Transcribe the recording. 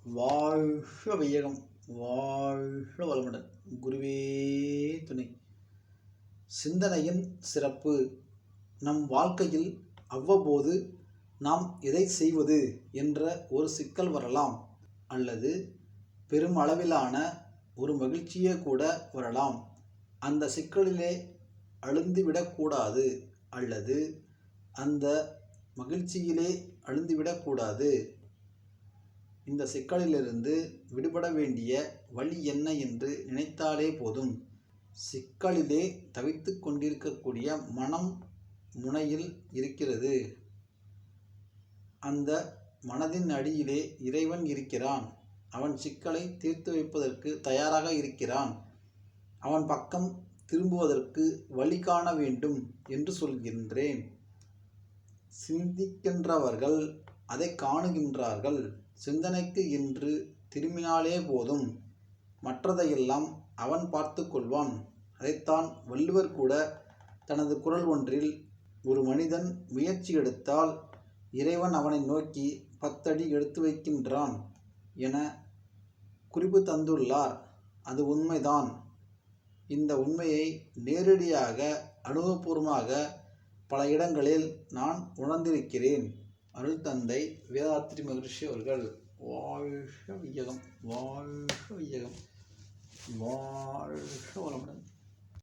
வாழ்க வையகம், வாழ்க வளமுடன். குருவே துணை. சிந்தனையின் சிறப்பு. நம் வாழ்க்கையில் அவ்வப்போது நாம் எதை செய்வது என்ற ஒரு சிக்கல் வரலாம், அல்லது பெருமளவிலான ஒரு மகிழ்ச்சியே கூட வரலாம். அந்த சிக்கலிலே அழுந்துவிடக்கூடாது, அல்லது அந்த மகிழ்ச்சியிலே அழுந்துவிடக்கூடாது. இந்த சிக்கலிலிருந்து விடுபட வேண்டிய வழி என்ன என்று நினைத்தாலே போதும். சிக்கலிலே தவித்து கொண்டிருக்கக்கூடிய மனம் முனையில் இருக்கிறது. அந்த மனதின் அடியிலே இறைவன் இருக்கிறான். அவன் சிக்கலை தீர்த்து வைப்பதற்கு தயாராக இருக்கிறான். அவன் பக்கம் திரும்புவதற்கு வழி காண வேண்டும் என்று சொல்கின்றேன். சிந்திக்கின்றவர்கள் அதை காணுகின்றார்கள். சிந்தனைக்கு என்று திரும்பினாலே போதும், மற்றதையெல்லாம் அவன் பார்த்து கொள்வான். அதைத்தான் வள்ளுவர் கூட தனது குறள் ஒன்றில், ஒரு மனிதன் முயற்சி எடுத்தால் இறைவன் அவனை நோக்கி 10 அடி எடுத்து வைக்கின்றான் என குறிப்பு தந்துள்ளார். அது உண்மைதான். இந்த உண்மையை நேரடியாக அனுபவபூர்வமாக பல இடங்களில் நான் உணர்ந்திருக்கிறேன். அருள் தந்தை வேதாத்ரி மகரிஷி அவர்கள். வாழ்க வையகம், வாழ்க வையகம், வாழ்க வளமுடன்.